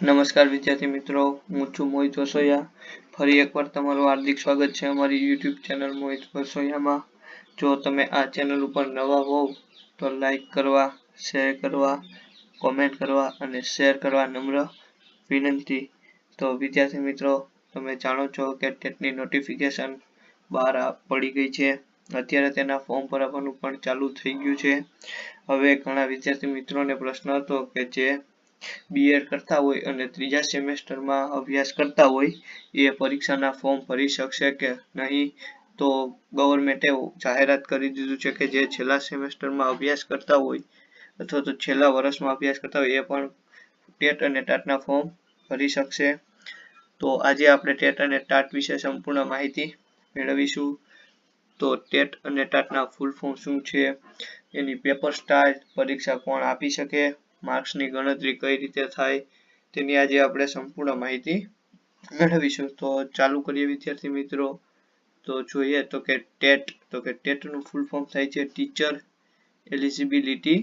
નમસ્કાર વિદ્યાર્થી મિત્રો, હું છું મોહિત વસોયા. ફરી એકવાર તમારું હાર્દિક સ્વાગત છે અમારી YouTube ચેનલ મોહિત વસોયામાં. જો તમે આ ચેનલ ઉપર નવા હોવ તો લાઈક કરવા, શેર કરવા, કોમેન્ટ કરવા અને શેર કરવા નમ્ર વિનંતી. તો વિદ્યાર્થી મિત્રો, તમે જાણો છો કે ટેટની નોટિફિકેશન બહાર પડી ગઈ છે. અત્યારે તેના ફોર્મ ભરવાનું પણ ચાલુ થઈ ગયું છે. હવે ઘણા વિદ્યાર્થી મિત્રોને પ્રશ્ન હતો કે જે બીએડ કરતા હોય અને ત્રીજા સેમેસ્ટરમાં અભ્યાસ કરતા હોય એ પરીક્ષાના ફોર્મ ભરી શકશે કે નહીં. તો ગવર્મેન્ટે જાહેરાત કરી દીધું છે કે જે છેલ્લા સેમેસ્ટરમાં અભ્યાસ કરતા હોય અથવા તો છેલ્લા વર્ષમાં અભ્યાસ કરતા હોય એ પણ ટેટ અને ટાટના ફોર્મ ભરી શકશે. તો આજે આપણે ટેટ અને ટાટ વિશે સંપૂર્ણ માહિતી મેળવીશું. તો ટેટ અને ટાટના ફૂલ ફોર્મ શું છે, એની પેપર સ્ટાઇલ, પરીક્ષા કોણ આપી શકે, માર્ક્સની ગણતરી કઈ રીતે થાય, તેની આજે આપણે સંપૂર્ણ માહિતી મેળવીશું. તો ચાલુ કરીએ વિદ્યાર્થી મિત્રો. તો જોઈએ તો કે ટેટનું ફૂલ ફોર્મ થાય છે ટીચર એલિજિબિલિટી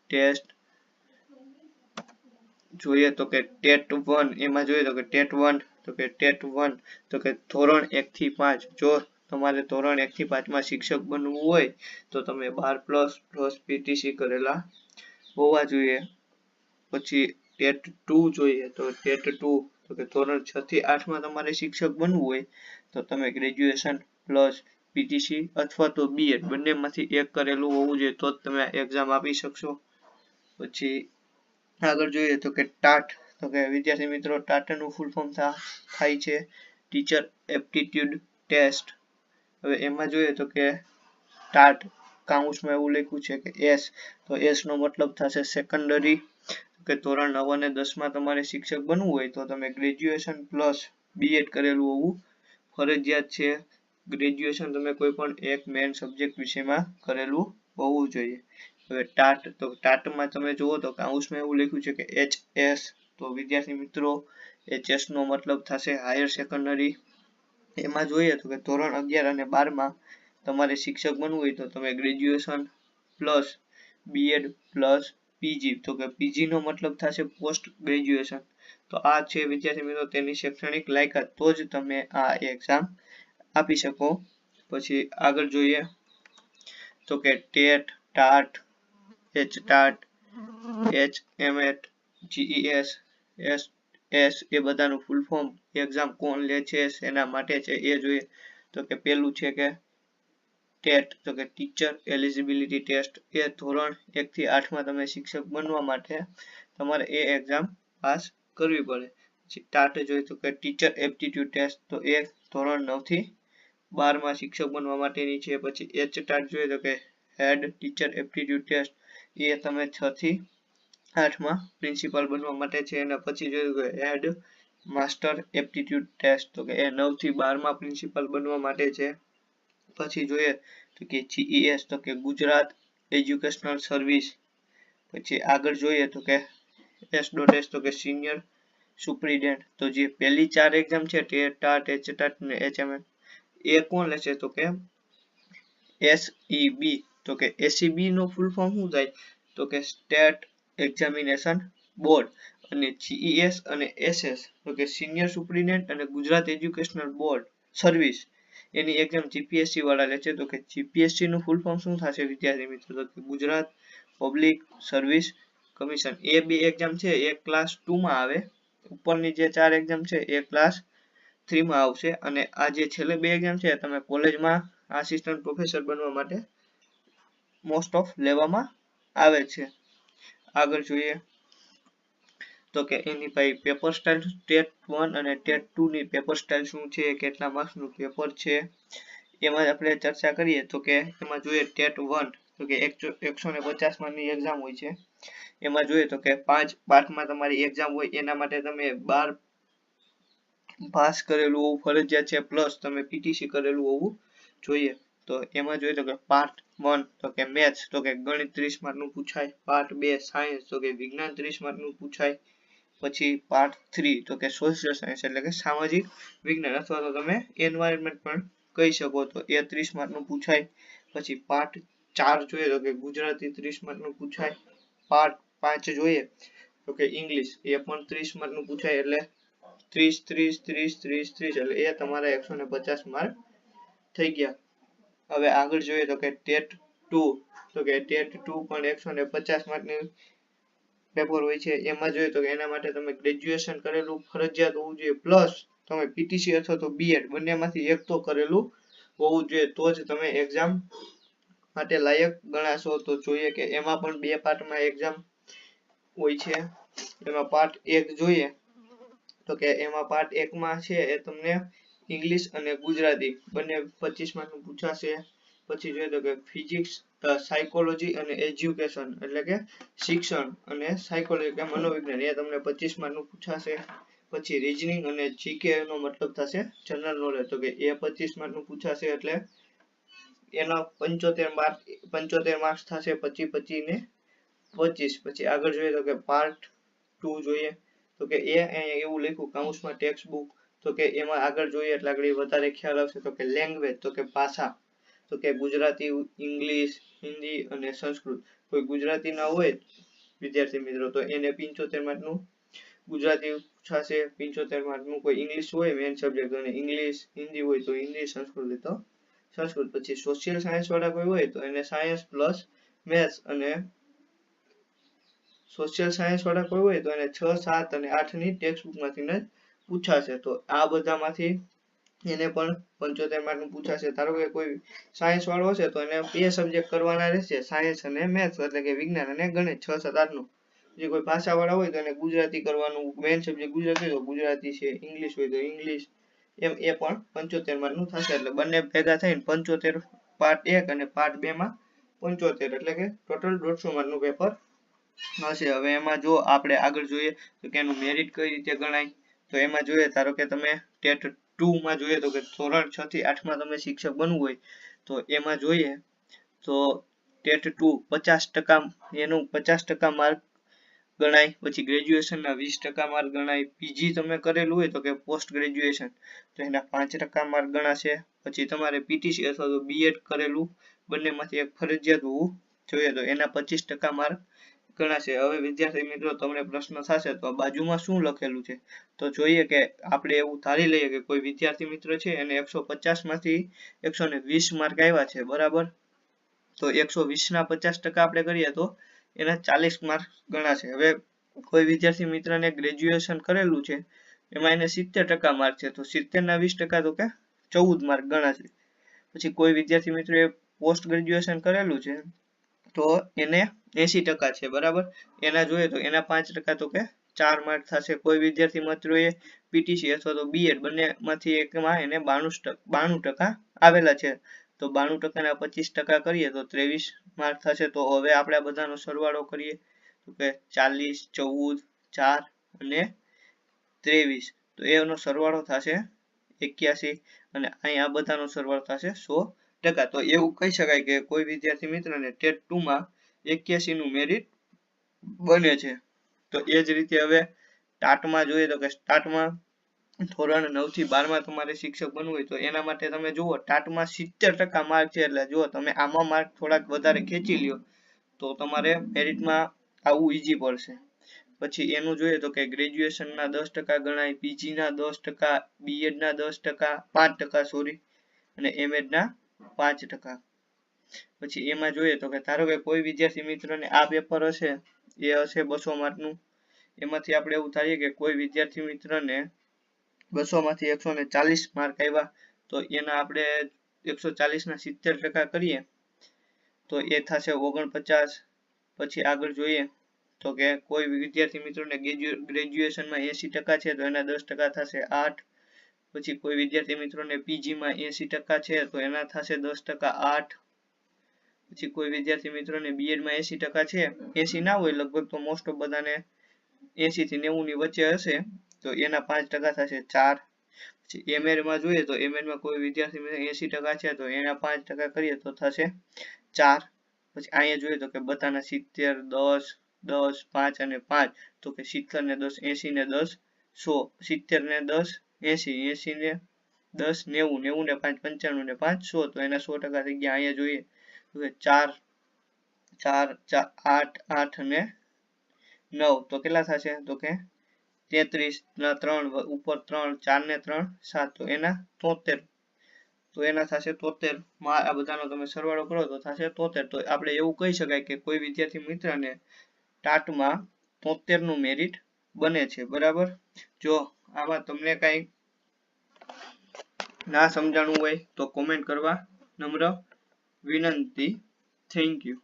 ટેસ્ટ. જોઈએ તો કે ટેટ 1, એમાં જોઈએ તો કે ટેટ 1 તો કે ધોરણ 1 થી 5. જો તમારે ધોરણ 1 થી 5 માં શિક્ષક બનવું હોય તો તમે 12+ પીટીસી કરેલા હોવા જોઈએ. પછી ટેટ 2 જોઈએ તો ટેટ 2 તો કે ધોરણ 6 થી 8 માં તમારે શિક્ષક બનવું હોય તો તમે ગ્રેજ્યુએશન પ્લસ પીટીસી અથવા તો બીએડ બંનેમાંથી એક કરેલું હોવું જોઈએ તો જ તમે એક્ઝામ આપી શકશો. પછી આગળ જોઈએ તો કે ટાટ તો કે વિદ્યાર્થી મિત્રો, ટાટનું ફૂલ ફોર્મ થાય છે ટીચર એપ્ટિટ્યુડ ટેસ્ટ. હવે એમાં જોઈએ તો કે ટાટ કાઉન્સમાં એવું લખ્યું છે કે એસ, તો એસ નો મતલબ થશે સેકન્ડરી. કે ધોરણ 9 અને 10 માં તમારે શિક્ષક બનવું હોય તો તમે ગ્રેજ્યુએશન પ્લસ બીએડ કરેલું હોવું ફરજિયાત છે. ગ્રેજ્યુએશન તમે કોઈ પણ એક મેઇન સબ્જેક્ટ વિષયમાં કરેલું હોવું જોઈએ. હવે ટાટ તો ટાટમાં તમે જુઓ તો કાઉન્સમાં એવું લખ્યું છે કે એચએસ, તો વિદ્યાર્થી મિત્રો એચએસ નો મતલબ થશે હાયર સેકન્ડરી. એમાં જોઈએ તો કે ધોરણ 11 અને 12 માં તમારે શિક્ષક બનવું હોય તો તમે graduation plus B Ed plus PG, તો કે પીજી નો મતલબ થશે પોસ્ટ ગ્રેજ્યુએશન. તો આ છે વિદ્યાર્થી મિત્રો તેની શૈક્ષણિક લાયકાત, તો જ તમે આ એક્ઝામ આપી શકો. પછી આગળ જોઈએ તો કે TET, TAT, HTAT, HMAT, GES, S A બધાનું ફૂલ ફોર્મ, એક્ઝામ કોણ લે છે, એના માટે છે એ જોઈએ. તો કે પેલું છે કે ટેટ તો કે ટીચર એલિજિબિલિટી ટેસ્ટ, એ ધોરણ 1 થી 8 માં તમે શિક્ષક બનવા માટે તમારે એ એક્ઝામ પાસ કરવી પડે. પછી ટાટ જોઈએ તો કે ટીચર એપ્ટિટ્યુડ ટેસ્ટ, તો એ ધોરણ 9 થી 12 માં શિક્ષક બનવા માટેની છે. પછી એચટાટ જોઈએ તો કે હેડ ટીચર એપ્ટિટ્યુડ ટેસ્ટ, એ તમે 6 થી 8 માં પ્રિન્સિપાલ બનવા માટે છે. અને પછી જોયું કે હેડ માસ્ટર એપ્ટિટ્યુડ ટેસ્ટ, તો કે એ 9 થી 12 માં પ્રિન્સિપાલ બનવા માટે છે. પછી જોઈએ તો કે જીઈએસ તો કે ગુજરાત એજ્યુકેશનલ સર્વિસ. પછી આગળ જોઈએ તો કે એસ.એસ તો કે સિનિયર સુપ્રિન્ટેન્ડન્ટ. તો જે પહેલી 4 એક્ઝામ છે ટેટ, ટાટ, એચટાટ અને એચએમએટ, એ કોણ લેશે તો કે એસઈબી, તો કે એસઈબી નો ફૂલ ફોર્મ શું થાય તો કે સ્ટેટ એક્ઝામિનેશન બોર્ડ. અને જીઈએસ અને એસએસ તો કે સિનિયર સુપ્રિન્ટેન્ડન્ટ અને ગુજરાત એજ્યુકેશનલ બોર્ડ સર્વિસ, એની એક્ઝામ જીપીએસસી વાળા લે છે. તો કે જીપીએસસી નું ફૂલ ફોર્મ શું થશે વિદ્યાર્થી મિત્રો, તો કે ગુજરાત પબ્લિક સર્વિસ કમિશન. એ બે એક્ઝામ છે એ ક્લાસ 2 માં આવે, ઉપરની જે 4 એક્ઝામ છે એ ક્લાસ 3 માં આવશે. અને આ જે છેલ્લે બે એક્ઝામ છે તમે કોલેજમાં આસિસ્ટન્ટ પ્રોફેસર બનવા માટે મોસ્ટ ઓફ લેવામાં આવે છે. આગળ જોઈએ તો કે એની ભાઈ પેપર સ્ટાઇલ, ટેટ 1 અને ટેટ 2 ની પેપર સ્ટાઇલ શું છે, કેટલા માર્ક્સનું પેપર છે, એમાં આપણે ચર્ચા કરીએ. તો કે એમાં જોઈએ ટેટ 1 તો કે 150 માર્કની એક્ઝામ હોય છે. એમાં જોઈએ તો કે 5 પાર્ટમાં તમારી એક્ઝામ હોય, એના માટે તમે 12 પાસ કરેલું હોવું ફરજિયાત છે, પ્લસ તમે પીટીસી કરેલું હોવું જોઈએ. તો એમાં જોઈએ તો કે પાર્ટ 1 તો કે મેથ્સ, તો કે ગણિત 30 માર્કનું પૂછાય. પાર્ટ 2 સાયન્સ, તો કે વિજ્ઞાન 30 માર્કનું પૂછાય. પછી પાર્ટ 3 તો કે સોશિયલ સાયન્સ એટલે કે સામાજિક વિજ્ઞાન અથવા તો તમે એન્વાયરમેન્ટ પણ કહી શકો, તો એ 30 માર્કનું પૂછાય. પછી પાર્ટ 4 જોઈએ તો કે ગુજરાતી 30 માર્કનું પૂછાય. પાર્ટ 5 જોઈએ તો કે ઇંગ્લિશ એ પણ 30 માર્કનું પૂછાય એટલે 30 30 30 30 30 એટલે એ તમારા 150 માર્ક થઈ ગયા. હવે આગળ જોઈએ તો કે ટેટ 2 તો કે ટેટ 2 પણ 150 માર્કની પેપર હોય છે. એમાં જોઈએ તો કે એના માટે તમે ગ્રેજ્યુએશન કરેલું ફરજિયાત હોવું જોઈએ પ્લસ તમે પીટીસી અથવા તો બીએડ બંનેમાંથી એક તો કરેલું હોવું જોઈએ તો જ તમે એક્ઝામ માટે લાયક ગણાશો. તો જોઈએ કે એમાં પણ 2 પાર્ટમાં એક્ઝામ હોય છે. એમાં પાર્ટ 1 જોઈએ તો કે એમાં પાર્ટ 1 માં છે એ તમને ઇંગ્લિશ અને ગુજરાતી બંને 25 માર્કનું પૂછાશે. પછી જોઈએ તો કે ફિઝિક્સ સાયકોલોજી અને એજ્યુકેશન એટલે કે શિક્ષણ અને સાયકોલોજી કે મનોવિજ્ઞાન એ તમને 25 માર્કનું પૂછાશે. પછી રીઝનિંગ અને જીકે નો મતલબ થશે જનરલ નોલેજ તો કે એ 25 માર્કનું પૂછાશે એટલે એના 75 માર્ક્સ થશે 25 25 ને 25. પછી આગળ જોઈએ તો કે પાર્ટ 2 જોઈએ તો કે એ એવું લખ્યું કાઉન્સમાં ટેક્સ્ટ બુક તો કે એમાં આગળ જોઈએ એટલે આગળ વધારે ખ્યાલ આવશે. તો કે લેંગ્વેજ તો કે ભાષા તો કે ગુજરાતી ઇંગ્લિશ હિન્દી અને સંસ્કૃત. કોઈ ગુજરાતી ના હોય વિદ્યાર્થી મિત્રો તો એને 75 માર્કનું ગુજરાતી પૂછાશે. 75 માર્કનું કોઈ ઇંગ્લિશ હોય મેઇન સબ્જેક્ટ અને ઇંગ્લિશ હિન્દી હોય તો હિન્દી સંસ્કૃત તો સંસ્કૃત. પછી સોશિયલ સાયન્સ વાળા કોઈ હોય તો એને સાયન્સ પ્લસ મેથ્સ અને સોશિયલ સાયન્સ વાળા કોઈ હોય તો એને 6 7 અને 8 ની ટેક્સ્ટ બુકમાંથી જ પૂછાશે. તો આ બધામાંથી એને પણ 75 માર્કનું પૂછાશે. ધારો કે કોઈ સાયન્સ વાળો હશે તો એને 2 સબ્જેક્ટ કરવાના રહેશે સાયન્સ અને મેથ્સ એટલે કે વિજ્ઞાન અને ગણિત 6 7 8 નું. જે કોઈ ભાષા વાળા હોય તો એને ગુજરાતી કરવાનું મેઇન સબ્જેક્ટ ગુજરાતી હોય તો ગુજરાતી છે ઇંગ્લિશ હોય તો ઇંગ્લિશ એમ એ પણ 75 માર્કનું થશે. એટલે બંને ભેગા થઈને 75 પાર્ટ 1 અને પાર્ટ 2 માં 75 એટલે કે ટોટલ 150 માર્કનું પેપર હશે. હવે એમાં જો આપણે આગળ જોઈએ તો કે એનું મેરિટ કઈ રીતે ગણાય તો એમાં જોઈએ ધારો કે તમે ટેટ 2 માં જોઈએ તો કે ધોરણ 6 થી 8 માં તમે શિક્ષક બનવું હોય તો એમાં જોઈએ તો ટેટ 2 50% એનું 50% માર્ક ગણાય. પછી ગ્રેજ્યુએશનના 20% માર્ક ગણાય. પીજી તમે કરેલું હોય તો કે પોસ્ટ ગ્રેજ્યુએશન તો એના 5% માર્ક ગણાશે. પછી તમારે પીટીસી અથવા તો બીએડ કરેલું બંનેમાંથી એક ફરજિયાત હોવું જોઈએ તો એના 25% માર્ક ગણાશે. હવે વિદ્યાર્થી મિત્રો તમને પ્રશ્ન થશે તો બાજુમાં શું લખેલું છે તો જોઈએ કે આપણે એવું ધારી લઈએ કે કોઈ વિદ્યાર્થી મિત્ર છે એને 150 માંથી 120 માર્ક આવ્યા છે બરાબર. તો 120 ના 50% આપણે કરીએ તો એના 40 માર્ક ગણાશે. હવે કોઈ વિદ્યાર્થી મિત્રને ગ્રેજ્યુએશન કરેલું છે એમાં એને 70% માર્ક છે તો 70 ના 20% તો કે 14 માર્ક ગણાશે. પછી કોઈ વિદ્યાર્થી મિત્રએ પોસ્ટ ગ્રેજ્યુએશન કરેલું છે તો એને 80% છે બરાબર. એના જોઈએ તો એના 5% તો કે 4 માર્ક થશે. કોઈ વિદ્યાર્થી મિત્રોએ પીટીસી અથવા તો બીએડ બંનેમાંથી એકમાં એને 92% આવેલા છે તો 92% ના 25% કરીએ તો 23 માર્ક થશે. તો હવે આપણે આ બધાનો સરવાળો કરીએ તો કે 40 14 4 અને 23 તો એનો સરવાળો થશે 81 અને અહીં આ બધાનો સરવાળો થશે 100%. તો એવું કહી શકાય કે કોઈ વિદ્યાર્થી મિત્રને ટેટ 2 માં 81 નું મેરિટ બને છે. તો એ જ રીતે હવે ટાટમાં જોઈએ તો કે ટાટમાં ધોરણ 9 થી 12 માં તમારે શિક્ષક બનવું હોય તો એના માટે તમે જુઓ ટાટમાં 70% માર્ક છે એટલે જો તમે આમાં માર્ક થોડાક વધારે ખેંચી લ્યો તો તમારે મેરિટમાં આવવું ઈઝી પડશે. પછી એનું જોઈએ તો કે ગ્રેજ્યુએશનના 10% ગણાય, પીજીના 10%, બીએડના 10%, 5% સોરી અને એમએડના 5%. પછી એમાં જોઈએ તો કે ધારો કે કોઈ વિદ્યાર્થી મિત્રને આ પેપર હશે એ હશે 200 માર્કનું. એમાંથી આપણે એવું ધારીએ કે કોઈ વિદ્યાર્થી મિત્રને 200 માંથી 140 માર્ક આવ્યા તો એના આપણે 140 ના 70% કરીએ તો એ થશે 49. પછી આગળ જોઈએ તો કે કોઈ વિદ્યાર્થી મિત્રોને ગ્રેજ્યુએશનમાં 80% છે તો એના 10% થશે 8. પછી કોઈ વિદ્યાર્થી મિત્રોને પીજીમાં 80% છે તો એના થશે 10% 8. પછી કોઈ વિદ્યાર્થી મિત્રોને બીએડમાં 80% છે 80 ના હોય લગભગ તો મોસ્ટ ઓફ બધાને 80 થી 90 ની વચ્ચે હશે તો એના 5% થશે 4. પછી એમએડમાં જોઈએ તો એમએડમાં કોઈ વિદ્યાર્થી મિત્ર 80% છે તો એના 5% કરીએ તો થશે 4. પછી અહીંયા જોઈએ તો કે બધાના 70 10 10 5 અને 5 તો કે 70 ને 10 80 ને 10 100, 70 ને 10 80, 80 ને 10 90, 90 ને 5 95 ને 5 100 તો એના 100% થઈ ગયા. અહીંયા જોઈએ તો કે 4 4 8 8 અને 9 તો કેટલા થશે તો કે 33 ના 3 ઉપર 3 4 ને 3 7 તો એના 73 તો એના થશે 73 માં આ બધાનો તમે સરવાળો કરો તો થશે 73 તો આપણે એવું કહી શકાય કે કોઈ વિદ્યાર્થી મિત્રને ટાટમાં 73 નું મેરિટ બને છે બરાબર જો આમાં તમને કઈ ના સમજાણું હોય તો કોમેન્ટ કરવા નમ્ર વિનંતી થેન્ક યુ